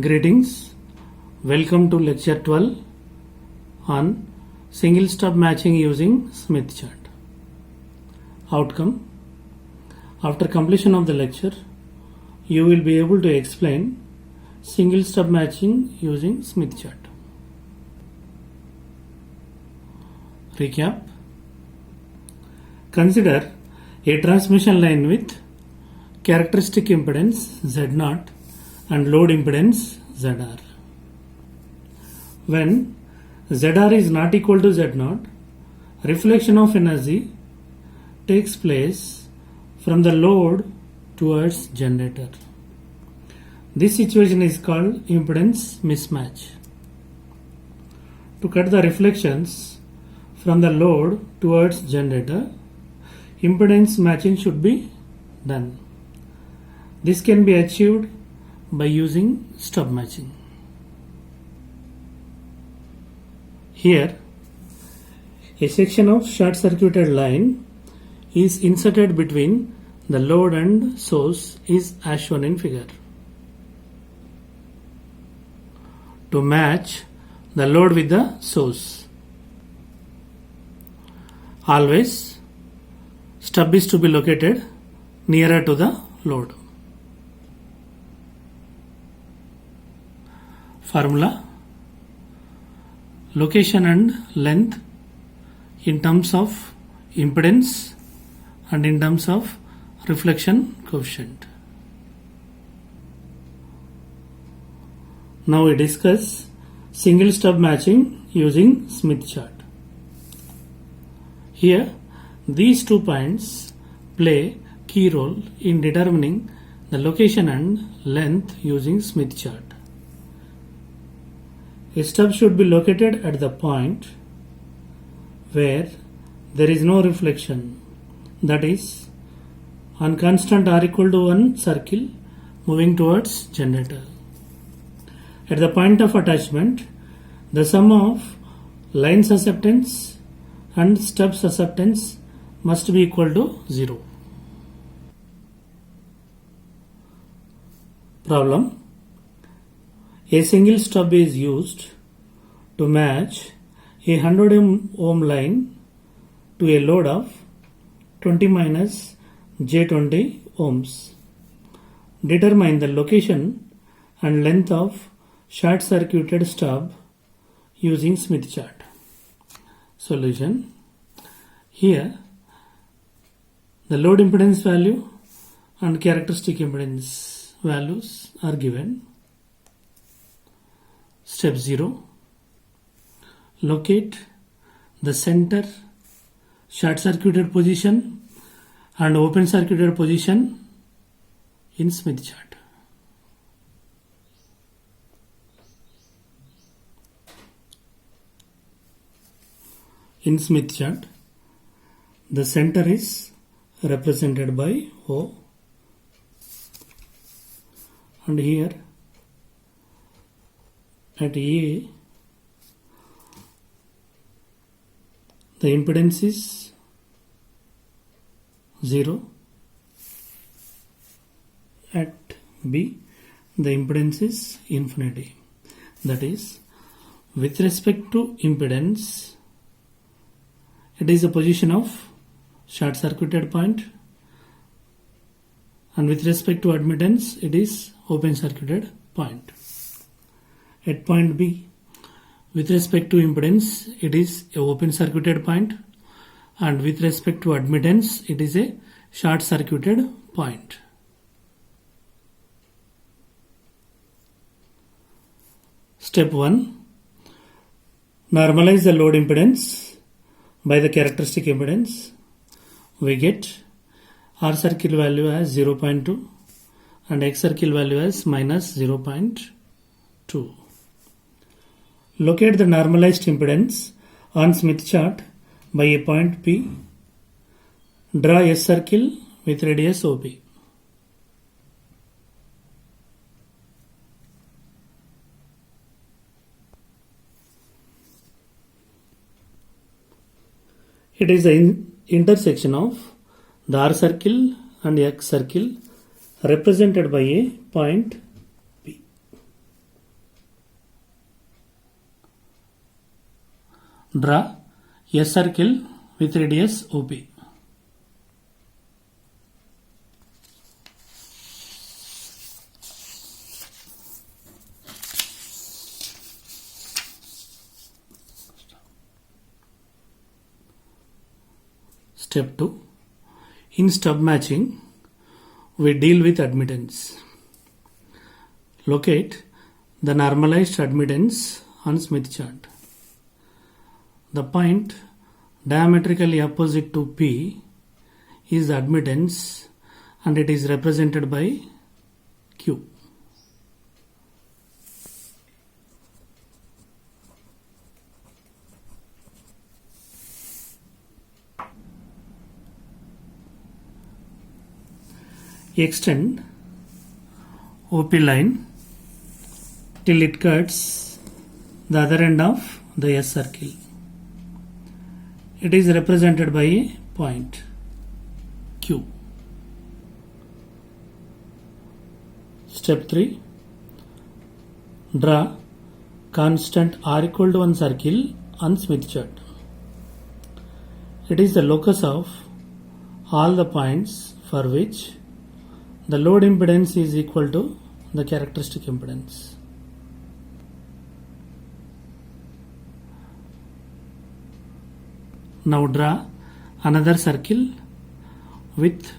Greetings. Welcome to lecture 12 on single stub matching using Smith chart. Outcome: after completion of the lecture, you will be able to explain single stub matching using Smith chart. Recap: consider a transmission line with characteristic impedance Z0 and load impedance ZR. When ZR is not equal to Z0, reflection of energy takes place from the load towards generator. This situation is called impedance mismatch. To cut the reflections from the load towards generator, impedance matching should be done. This can be achieved by using stub matching. Here, a section of short-circuited line is inserted between the load and source is as shown in figure. To match the load with the source, always stub is to be located nearer to the load. Formula: location and length in terms of impedance and in terms of reflection coefficient. Now we discuss single stub matching using Smith chart. Here, these 2 points play key role in determining the location and length using Smith chart. A stub should be located at the point where there is no reflection, that is, on constant r equal to 1 circle moving towards generator. At the point of attachment, the sum of line susceptance and stub susceptance must be equal to 0. Problem: a single stub is used to match a 100 ohm line to a load of 20 minus J20 ohms. Determine the location and length of short circuited stub using Smith chart. Solution: here the load impedance value and characteristic impedance values are given. Step 0. Locate the center short circuited position and open circuited position in Smith chart. In Smith chart, the center is represented by O, and here at A, the impedance is 0. At B, the impedance is infinity. That is, with respect to impedance, it is a position of short circuited point, and with respect to admittance, it is open circuited point. At point B, with respect to impedance, it is a open circuited point, and with respect to admittance, it is a short circuited point. Step 1. Normalize the load impedance by the characteristic impedance. We get R circle value as 0.2 and X circle value as minus 0.2. Locate the normalized impedance on Smith chart by a point P. Draw S circle with radius OP. It is the intersection of the R circle and X circle represented by a point P. Draw a circle with radius OP. Step 2. In stub matching, we deal with admittance. Locate the normalized admittance on Smith chart. The point diametrically opposite to P is the admittance and it is represented by Q. Extend OP line till it cuts the other end of the S circle. It is represented by a point Q. Step 3. Draw constant R equal to 1 circle on Smith chart. It is the locus of all the points for which the load impedance is equal to the characteristic impedance. Now draw another circle with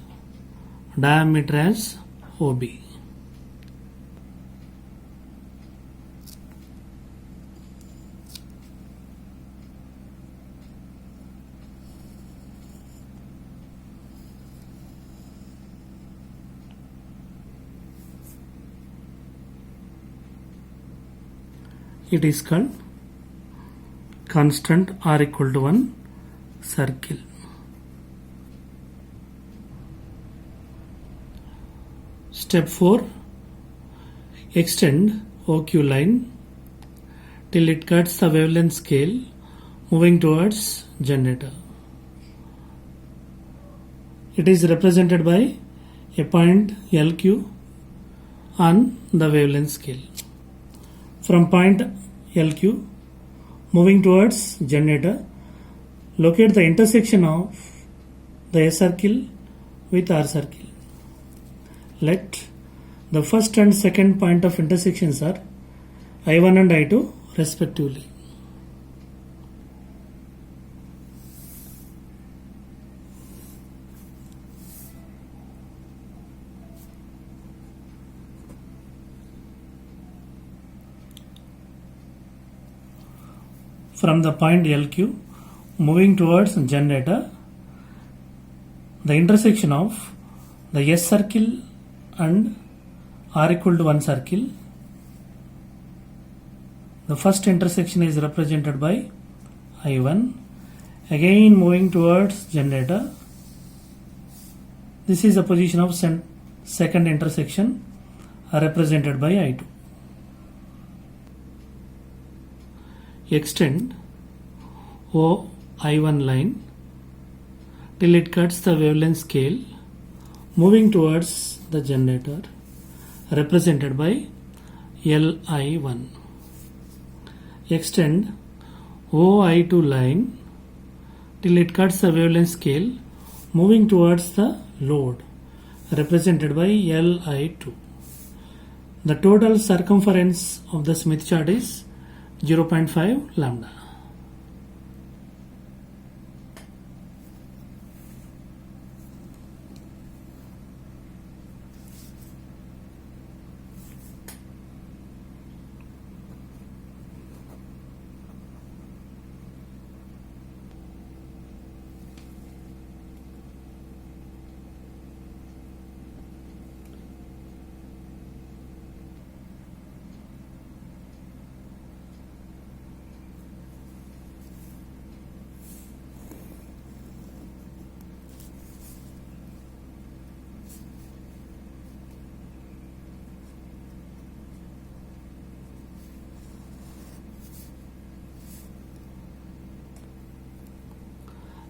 diameter as OB. It is called constant R equal to 1 circle. Step 4. Extend OQ line till it cuts the wavelength scale moving towards generator. It is represented by a point LQ on the wavelength scale. From point LQ moving towards generator, locate the intersection of the S circle with R circle. Let the first and second point of intersections are I1 and I2 respectively. From the point LQ moving towards generator, the intersection of the S circle and R equal to 1 circle, the first intersection is represented by I1. Again moving towards generator, this is the position of second intersection represented by I2. Extend OI1 line till it cuts the wavelength scale moving towards the generator represented by LI1. Extend OI2 line till it cuts the wavelength scale moving towards the load represented by Li2. The total circumference of the Smith chart is 0.5 lambda.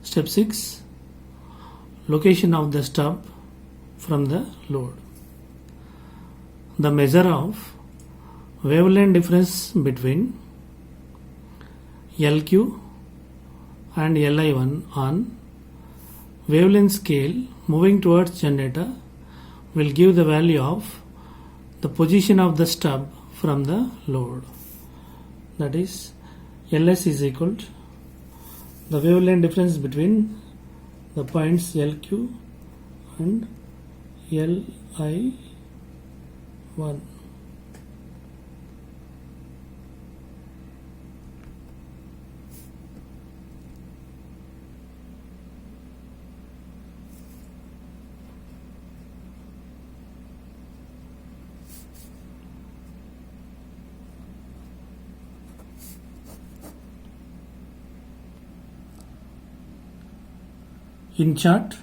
Step 6. Location of the stub from the load. The measure of wavelength difference between LQ and Li1 on wavelength scale moving towards generator will give the value of the position of the stub from the load. That is, Ls is equal to the wavelength difference between the points LQ and Li1. In chart,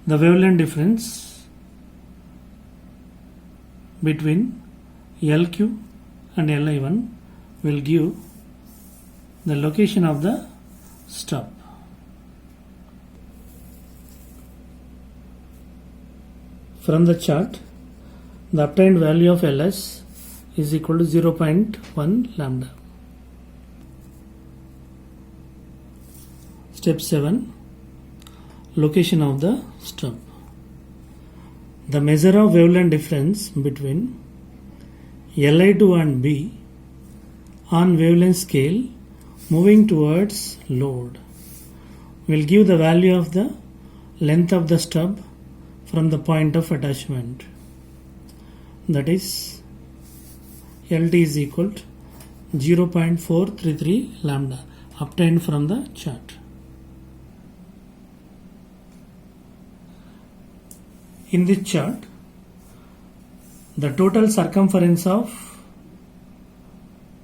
the wavelength difference between LQ and Li1 will give the location of the stub. From the chart, the obtained value of Ls is equal to 0.1 lambda. Step 7. Location of the stub. The measure of wavelength difference between Li2 and B on wavelength scale moving towards load will give the value of the length of the stub from the point of attachment. That is, LT is equal to 0.433 lambda obtained from the chart. In this chart, the total circumference of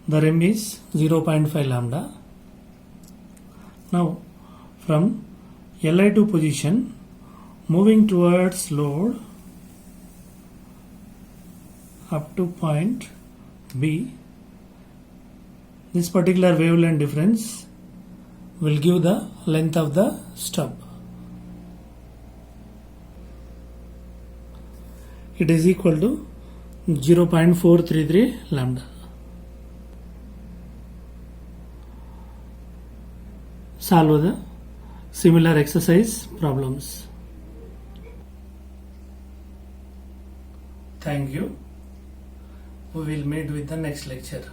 the rim is 0.5 lambda. Now, from Li2 position moving towards load up to point B, this particular wavelength difference will give the length of the stub. It is equal to 0.433 lambda. Solve the similar exercise problems. Thank you. We will meet with the next lecture.